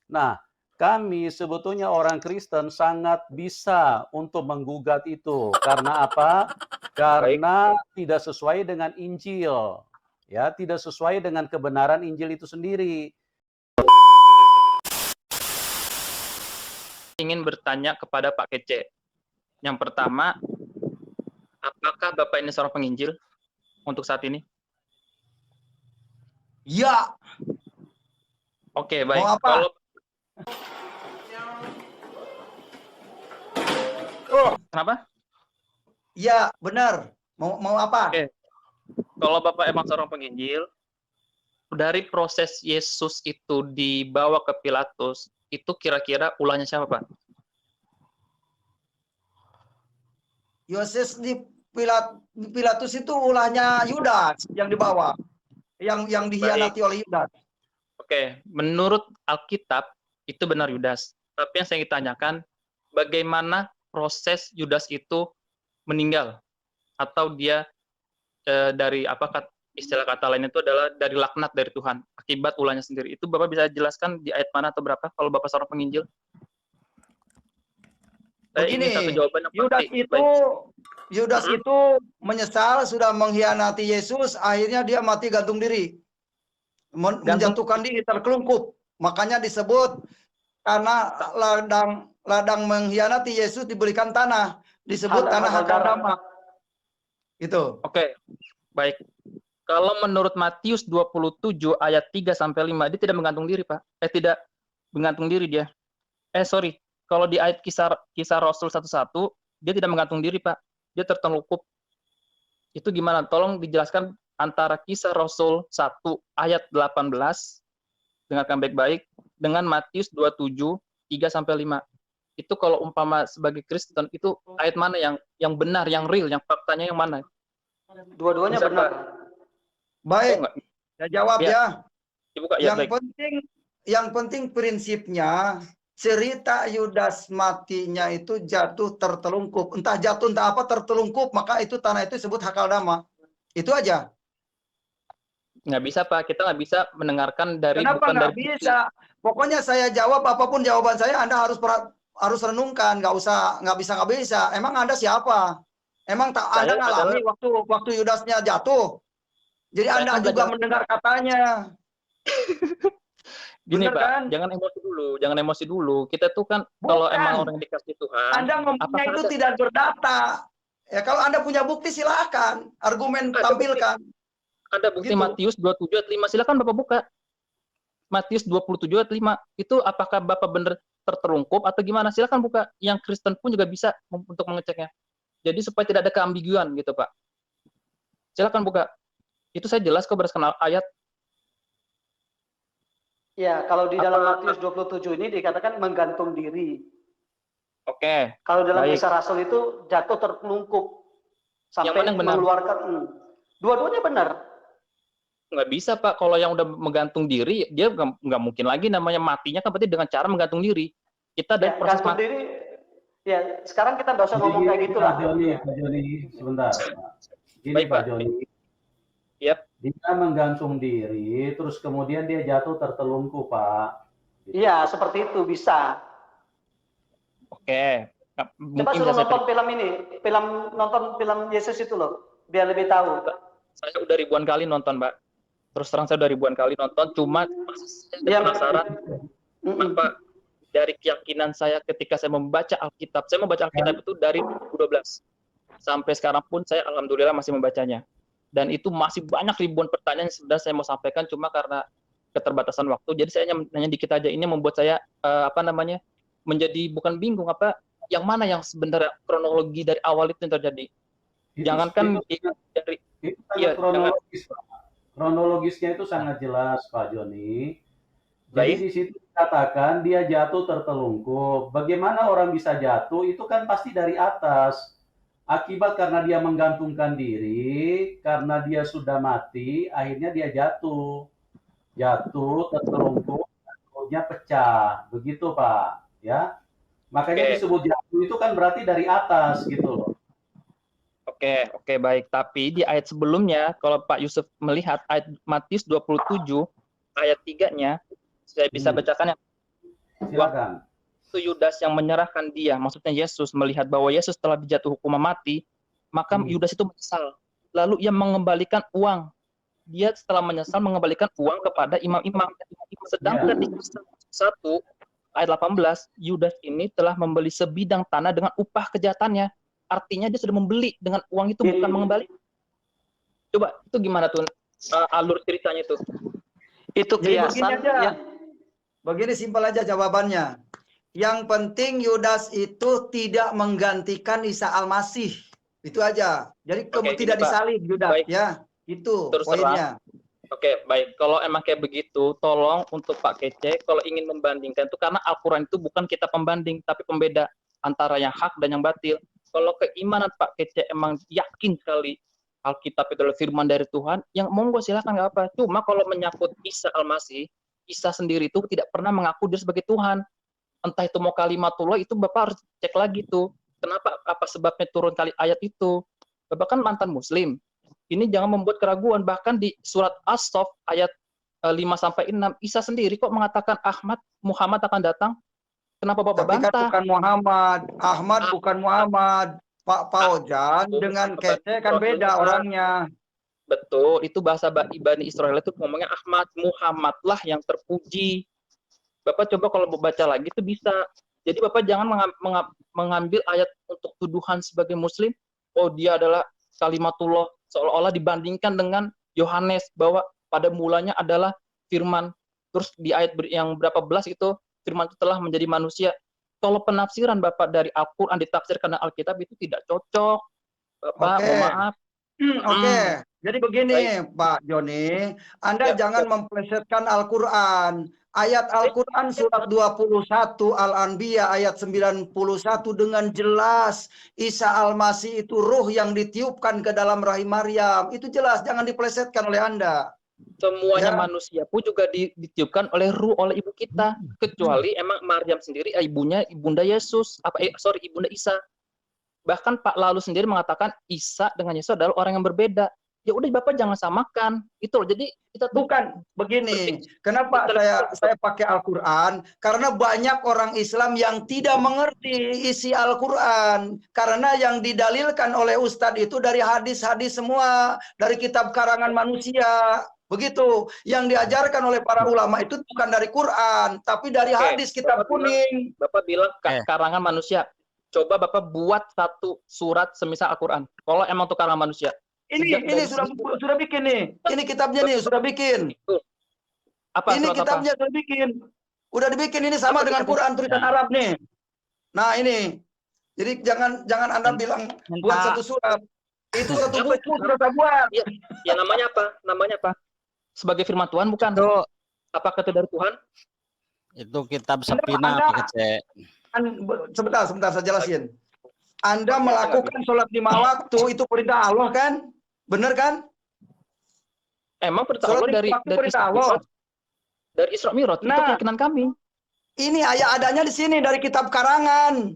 Nah, kami sebetulnya orang Kristen sangat bisa untuk menggugat itu. Karena apa? Baik. Karena tidak sesuai dengan Injil. Ya, tidak sesuai dengan kebenaran Injil itu sendiri. Ingin bertanya kepada Pak Kece. Yang pertama, apakah Bapak ini seorang penginjil untuk saat ini? Ya. Oke, baik. Mau apa? Kalau kenapa? Ya, benar. Mau apa? Oke. Kalau Bapak emang seorang penginjil, dari proses Yesus itu dibawa ke Pilatus, itu kira-kira ulahnya siapa, Pak? Yoses di Pilatus itu ulahnya Yudas yang dibawa, yang dihianati oleh Yudas. Oke, menurut Alkitab itu benar Yudas. Tapi yang saya ingin tanyakan, bagaimana proses Yudas itu meninggal? Atau dia dari istilah kata lain itu adalah dari laknat dari Tuhan akibat ulahnya sendiri. Itu Bapak bisa jelaskan di ayat mana atau berapa kalau Bapak seorang penginjil? Saya ingin satu Begini, jawaban yang pasti. Yudas itu menyesal sudah mengkhianati Yesus, akhirnya dia mati gantung diri. Menjatuhkan diri terkelungkup. Makanya disebut karena ladang mengkhianati Yesus diberikan tanah, disebut tanah Hakaldama. Itu. Oke. Baik. Kalau menurut Matius 27 ayat 3 sampai 5 dia tidak menggantung diri, Pak. Tidak menggantung diri dia. Sorry. Kalau di ayat kisah Rasul 11 dia tidak menggantung diri, Pak. Dia tertelungkup. Itu gimana? Tolong dijelaskan antara kisah Rasul 1 ayat 18 dengarkan baik-baik dengan Matius 27 3 sampai 5. Itu kalau umpama sebagai Kristen itu ayat mana yang benar, yang real, yang faktanya yang mana? Dua-duanya benar. Baik. Saya jawab ya. Dibuka, yang penting prinsipnya cerita Yudas matinya itu jatuh tertelungkup. Entah jatuh entah apa tertelungkup, maka itu tanah itu disebut Hakaldama. Itu aja. Nggak bisa, Pak. Kita nggak bisa mendengarkan dari Kenapa nggak bisa? Pokoknya saya jawab apapun jawaban saya, Anda harus renungkan. Nggak bisa. Emang Anda siapa? Emang Anda ngalami waktu Yudasnya jatuh? Jadi Anda juga mendengar katanya. Gini, Pak, kan? jangan emosi dulu. Kita tuh kan kalau emang orang dikasih Tuhan, Anda ngomongnya itu tidak berdata. Ya kalau Anda punya bukti silakan, argumen tampilkan. Ada bukti gitu. Matius 27 ayat 5, silakan Bapak buka. Matius 27 ayat 5. Itu apakah Bapak benar tertelungkup atau gimana? Silakan buka. Yang Kristen pun juga bisa untuk mengeceknya. Jadi supaya tidak ada keambiguan gitu, Pak. Silakan buka. Itu saya jelas kok berdasarkan ayat. Ya, kalau di dalam Matius 27 ini dikatakan menggantung diri. Oke. Kalau dalam kisah Rasul itu jatuh tertelungkup sampai mengeluarkan. Dua-duanya benar. Nggak bisa, Pak. Kalau yang udah menggantung diri, dia nggak mungkin lagi namanya matinya kan berarti dengan cara menggantung diri. Kita ada proses mati. Diri. Ya, sekarang kita nggak usah ngomong kayak gitu lah. Pak Joni, sebentar. Gini Pak Joni. Yep. Dia menggantung diri, terus kemudian dia jatuh tertelungkup, Pak. Iya, seperti itu bisa. Oke. Coba suruh nonton film ini, nonton film Yesus itu loh, biar lebih tahu. Saya udah ribuan kali nonton, Pak. Terus terang saya udah ribuan kali nonton, cuma saya penasaran apa dari keyakinan saya ketika saya membaca Alkitab. Saya membaca Alkitab itu dari 2012. Sampai sekarang pun saya alhamdulillah masih membacanya. Dan itu masih banyak ribuan pertanyaan yang sudah saya mau sampaikan, cuma karena keterbatasan waktu. Jadi saya nanya dikit aja. Ini membuat saya menjadi bukan bingung yang mana yang sebenarnya kronologi dari awal itu yang terjadi. Jangankan dari kronologis, Pak. Kronologisnya itu sangat jelas, Pak Joni. Jadi di situ dikatakan dia jatuh tertelungkup. Bagaimana orang bisa jatuh? Itu kan pasti dari atas. Akibat karena dia menggantungkan diri, karena dia sudah mati, akhirnya dia jatuh. Jatuh, tertelungkup, telurnya pecah. Begitu, Pak. Ya. Makanya disebut jatuh itu kan berarti dari atas gitu loh. Oke, baik. Tapi di ayat sebelumnya, kalau Pak Yusuf melihat ayat Matius 27, ayat 3-nya, saya bisa bacakan ya. Silakan. Itu Yudas yang menyerahkan dia, maksudnya Yesus melihat bahwa Yesus telah dijatuh hukuman mati, maka Yudas itu menyesal. Lalu ia mengembalikan uang. Dia setelah menyesal mengembalikan uang kepada imam-imam. Sedangkan di kisah 1 ayat 18, Yudas ini telah membeli sebidang tanah dengan upah kejahatannya. Artinya dia sudah membeli dengan uang itu, bukan mengembalikan. Coba itu gimana tuh alur ceritanya itu? Itu Jadi begini kiasan aja. ya. Begini simpel aja jawabannya. Yang penting Yudas itu tidak menggantikan Isa Al-Masih. Itu aja. Jadi tidak disalib Yudas. Baik. Ya, itu Terus poinnya. Oke, baik. Kalau emang kayak begitu, tolong untuk Pak Kece, kalau ingin membandingkan itu, karena Al-Quran itu bukan kita pembanding, tapi pembeda antara yang hak dan yang batil. Kalau keimanan Pak Kece emang yakin sekali Alkitab itu adalah firman dari Tuhan, yang monggo silakan, nggak apa. Cuma kalau menyangkut Isa Al-Masih, Isa sendiri itu tidak pernah mengaku dia sebagai Tuhan. Entah itu mau kalimatullah, itu Bapak harus cek lagi tuh. Kenapa, apa sebabnya turun kali ayat itu. Bapak kan mantan Muslim. Ini jangan membuat keraguan. Bahkan di surat As-Saff ayat 5-6, Isa sendiri kok mengatakan Muhammad akan datang. Kenapa Bapak bantah? Tapi kan bukan Muhammad. Ahmad bukan Muhammad. Pak Paujan dengan Kece kan beda orangnya. Betul, itu bahasa Bani Israel itu ngomongnya Ahmad, Muhammadlah yang terpuji. Bapak coba kalau baca lagi itu bisa. Jadi Bapak jangan mengambil ayat untuk tuduhan sebagai Muslim, oh dia adalah kalimatullah, seolah-olah dibandingkan dengan Yohanes, bahwa pada mulanya adalah firman. Terus di ayat yang berapa belas itu, firman itu telah menjadi manusia. Kalau penafsiran Bapak dari Al-Quran ditafsirkan dengan Alkitab itu tidak cocok. Bapak, mohon maaf. Oke. Jadi begini, Pak Joni, Anda jangan memplesetkan Al-Quran. Ayat Al-Quran surat 21 Al-Anbiya ayat 91 dengan jelas Isa Al-Masih itu ruh yang ditiupkan ke dalam rahim Maryam. Itu jelas, jangan diplesetkan oleh Anda. Semuanya manusia pun juga ditiupkan oleh ruh oleh ibu kita, kecuali emang Maryam sendiri ibunya ibunda Yesus, ibunda Isa. Bahkan Pak Lalu sendiri mengatakan Isa dengan Yesus adalah orang yang berbeda. Ya udah Bapak jangan samakan. Itu loh. Jadi kita bukan begini. Kenapa saya pakai Al-Qur'an? Karena banyak orang Islam yang tidak mengerti isi Al-Qur'an. Karena yang didalilkan oleh ustadz itu dari hadis-hadis semua, dari kitab karangan manusia. Begitu. Yang diajarkan oleh para ulama itu bukan dari Quran, tapi dari hadis kitab kuning. Bapak bilang karangan manusia. Coba Bapak buat satu surat semisal Al-Quran. Kalau emang itu karangan manusia. Ini sudah bikin nih. Ini kitabnya nih sudah bikin. Apa? Ini kitabnya sudah bikin. Udah dibikin ini sama dengan Quran tulisan Arab nih. Nah ini. Jadi jangan Anda bilang buat satu surat. Itu satu buku sudah saya buat. Ya namanya apa? Namanya apa? Sebagai firman Tuhan bukan? Itu apakah itu dari Tuhan? Itu kitab Sepina Pak Kece. Sebentar saya jelasin. Anda melakukan sholat 5 waktu itu perintah Allah kan? Benar kan? Emang perintah Allah dari Allah. Dari Isra Mi'raj, itu keyakinan kami. Ini ayat adanya di sini dari kitab karangan.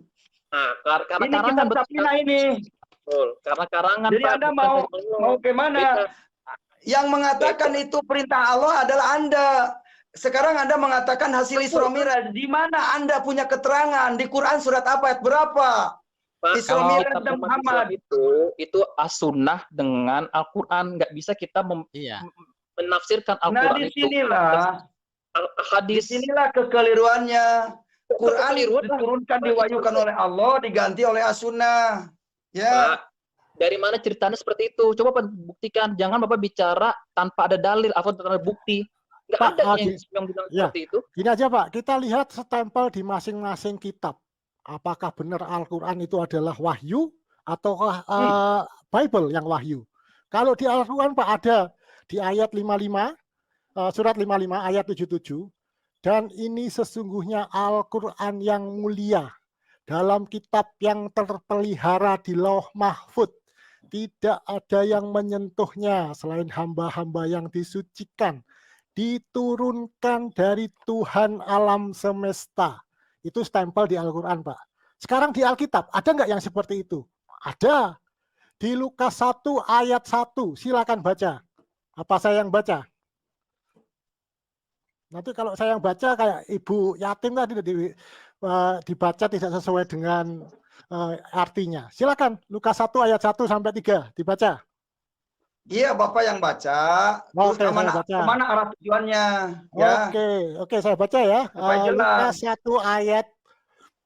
Nah, karena ini karangan kitab Sapina ini. Betul, karena karangan. Jadi Anda mau gimana? Yang mengatakan itu perintah Allah adalah Anda. Sekarang Anda mengatakan hasil Isra Mi'raj. Di mana Anda punya keterangan? Di Quran surat apa, ayat berapa? Isra Mi'raj dan Muhammad. Itu as-sunnah dengan Al-Quran. Nggak bisa kita menafsirkan Al-Quran di sinilah, hadis. Di sinilah kekeliruannya. Quran diturunkan, diwahyukan oleh Allah, diganti oleh as-sunnah. Ya. Pak, dari mana ceritanya seperti itu? Coba buktikan. Jangan Bapak bicara tanpa ada dalil atau tanpa ada bukti. Nggak ada yang bilang seperti itu. Gini aja Pak, kita lihat stempel di masing-masing kitab. Apakah benar Al-Quran itu adalah wahyu ataukah Bible yang wahyu? Kalau di Al-Quran Pak ada di ayat 55, surat 55 ayat 77, dan ini sesungguhnya Al-Quran yang mulia dalam kitab yang terpelihara di Lauh Mahfud. Tidak ada yang menyentuhnya selain hamba-hamba yang disucikan. Diturunkan dari Tuhan alam semesta. Itu stempel di Al-Quran, Pak. Sekarang di Alkitab, ada nggak yang seperti itu? Ada. Di Lukas 1 ayat 1, silakan baca. Apa saya yang baca? Nanti kalau saya yang baca kayak ibu yatim tadi dibaca tidak sesuai dengan artinya. Silakan Lukas 1 ayat 1 sampai 3 dibaca. Iya, Bapak yang baca. Terus Oke, saya baca. kemana arah tujuannya? Ya. Oke, saya baca ya. Supaya jelas.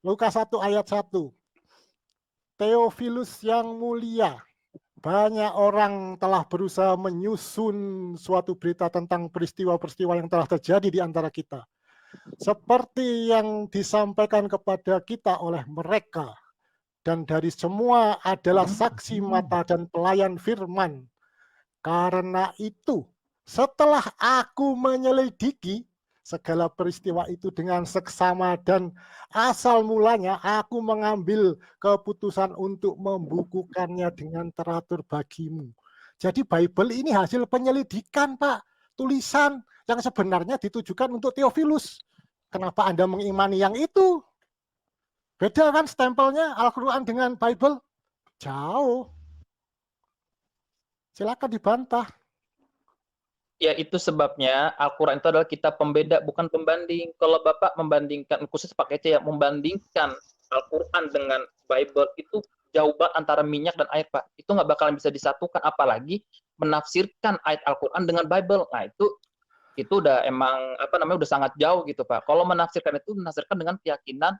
Lukas 1 ayat 1. Theophilus yang mulia, banyak orang telah berusaha menyusun suatu berita tentang peristiwa-peristiwa yang telah terjadi di antara kita. Seperti yang disampaikan kepada kita oleh mereka. Dan dari semua adalah saksi mata dan pelayan firman. Karena itu, setelah aku menyelidiki segala peristiwa itu dengan seksama dan asal mulanya aku mengambil keputusan untuk membukukannya dengan teratur bagimu. Jadi Bible ini hasil penyelidikan, Pak. Tulisan yang sebenarnya ditujukan untuk Theophilus. Kenapa Anda mengimani yang itu? Beda kan stempelnya Al-Quran dengan Bible? Jauh. Silakan dibantah. Ya, itu sebabnya Al-Quran itu adalah kitab pembeda, bukan pembanding. Kalau Bapak membandingkan, khusus Pak Kece ya, membandingkan Al-Quran dengan Bible, itu jauh banget antara minyak dan air, Pak. Itu nggak bakalan bisa disatukan, apalagi menafsirkan ayat Al-Quran dengan Bible. Nah, itu udah emang, udah sangat jauh gitu, Pak. Kalau menafsirkan itu, menafsirkan dengan keyakinan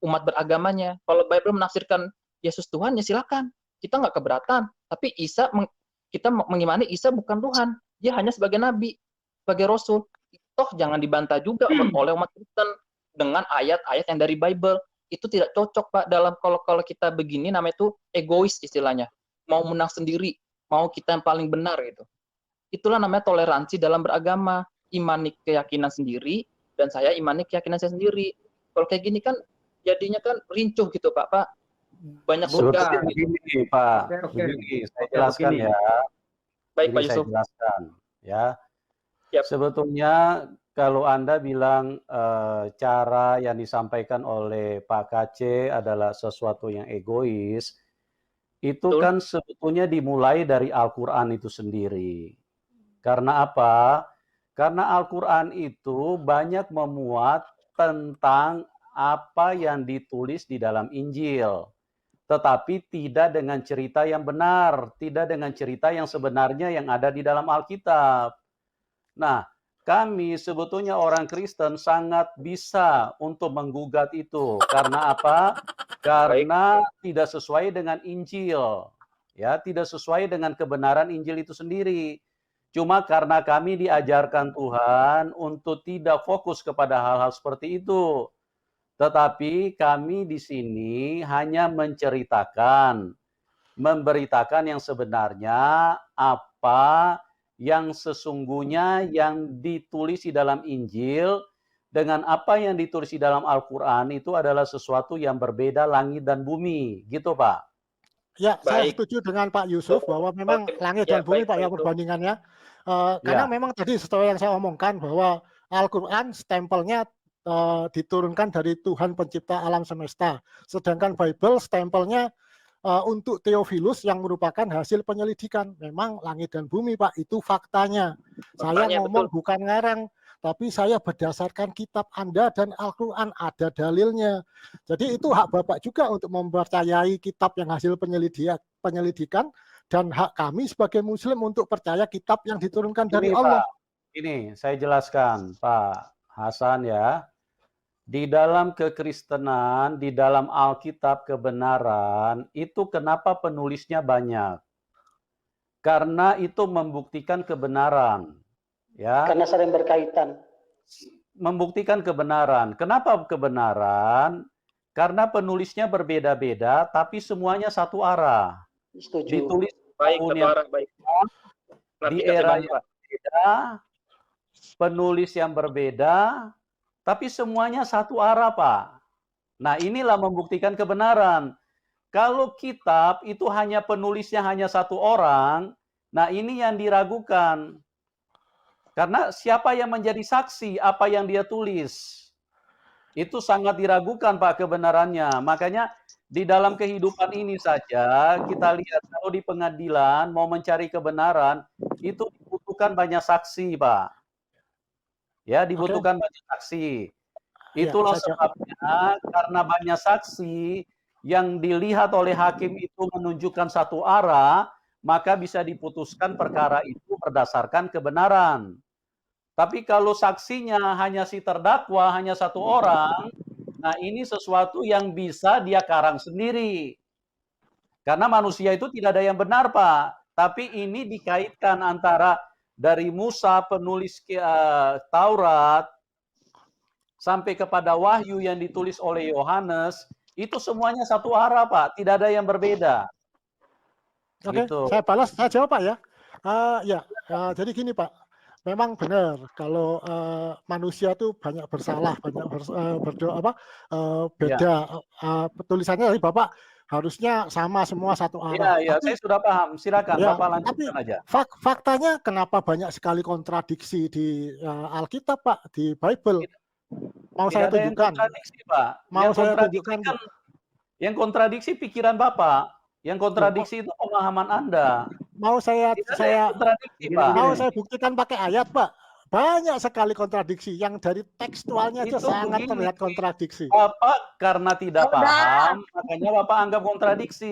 umat beragamanya. Kalau Bible menafsirkan Yesus Tuhan, ya silakan. Kita nggak keberatan. Tapi kita mengimani Isa bukan Tuhan. Dia hanya sebagai nabi, sebagai rasul. Toh jangan dibantah juga oleh umat Kristen dengan ayat-ayat yang dari Bible. Itu tidak cocok, Pak, dalam kalau kita begini namanya itu egois istilahnya. Mau menang sendiri, mau kita yang paling benar gitu. Itulah namanya toleransi dalam beragama. Imani keyakinan sendiri dan saya imani keyakinan saya sendiri. Kalau kayak gini kan jadinya kan rincuh gitu, Pak. Banyak Sebetulnya begini, Pak. Begini, saya jelaskan ya. Baik, Pak Yusuf. Saya jelaskan ya. Yep. Sebetulnya kalau Anda bilang cara yang disampaikan oleh Pak KC adalah sesuatu yang egois, itu kan sebetulnya dimulai dari Al-Quran itu sendiri. Karena apa? Karena Al-Quran itu banyak memuat tentang apa yang ditulis di dalam Injil. Tetapi tidak dengan cerita yang benar, tidak dengan cerita yang sebenarnya yang ada di dalam Alkitab. Nah, kami sebetulnya orang Kristen sangat bisa untuk menggugat itu. Karena apa? Karena tidak sesuai dengan Injil. Ya, tidak sesuai dengan kebenaran Injil itu sendiri. Cuma karena kami diajarkan Tuhan untuk tidak fokus kepada hal-hal seperti itu. Tetapi kami di sini hanya menceritakan, memberitakan yang sebenarnya apa yang sesungguhnya yang ditulis di dalam Injil dengan apa yang ditulis di dalam Al-Quran itu adalah sesuatu yang berbeda langit dan bumi. Gitu, Pak. Ya, saya setuju dengan Pak Yusuf bahwa memang langit dan bumi, Pak, ya perbandingannya. Karena memang tadi setelah yang saya omongkan bahwa Al-Quran stempelnya diturunkan dari Tuhan pencipta alam semesta. Sedangkan Bible stempelnya untuk Theophilus yang merupakan hasil penyelidikan. Memang langit dan bumi, Pak, itu faktanya. Saya ngomong betul. Bukan ngarang, tapi saya berdasarkan kitab Anda dan Al-Quran ada dalilnya. Jadi itu hak Bapak juga untuk mempercayai kitab yang hasil penyelidikan dan hak kami sebagai Muslim untuk percaya kitab yang diturunkan dari Allah. Pak, ini saya jelaskan, Pak Hasan ya. Di dalam kekristenan, di dalam Alkitab kebenaran, itu kenapa penulisnya banyak? Karena itu membuktikan kebenaran. Ya. Karena sering berkaitan. Membuktikan kebenaran. Kenapa kebenaran? Karena penulisnya berbeda-beda, tapi semuanya satu arah. Setuju. Ditulis baik, baik. Di era yang berbeda, penulis yang berbeda, tapi semuanya satu arah, Pak. Nah, inilah membuktikan kebenaran. Kalau kitab itu hanya penulisnya hanya satu orang, nah ini yang diragukan. Karena siapa yang menjadi saksi apa yang dia tulis? Itu sangat diragukan, Pak, kebenarannya. Makanya di dalam kehidupan ini saja kita lihat kalau di pengadilan mau mencari kebenaran, itu dibutuhkan banyak saksi, Pak. Ya, dibutuhkan banyak saksi. Itulah sebabnya karena banyak saksi yang dilihat oleh hakim itu menunjukkan satu arah, maka bisa diputuskan perkara itu berdasarkan kebenaran. Tapi kalau saksinya hanya si terdakwa, hanya satu orang, nah ini sesuatu yang bisa dia karang sendiri. Karena manusia itu tidak ada yang benar, Pak. Tapi ini dikaitkan antara dari Musa penulis Taurat sampai kepada Wahyu yang ditulis oleh Yohanes, itu semuanya satu arah, Pak. Tidak ada yang berbeda. Oke, Gitu. saya jawab, Pak ya. Jadi gini, Pak. Memang benar kalau manusia tuh banyak bersalah, banyak beda. Tulisannya dari Bapak harusnya sama semua satu arah. Iya, saya sudah paham. Silakan, ya, Bapak lanjutkan aja. Faktanya kenapa banyak sekali kontradiksi di Alkitab, Pak, di Bible? Mau saya tunjukkan? Mau saya tunjukkan? Yang kontradiksi pikiran Bapak. Yang kontradiksi itu pemahaman Anda. Mau saya buktikan pakai ayat, Pak. Banyak sekali kontradiksi yang dari tekstualnya aja sangat terlihat kontradiksi. Bapak karena tidak paham, makanya Bapak anggap kontradiksi.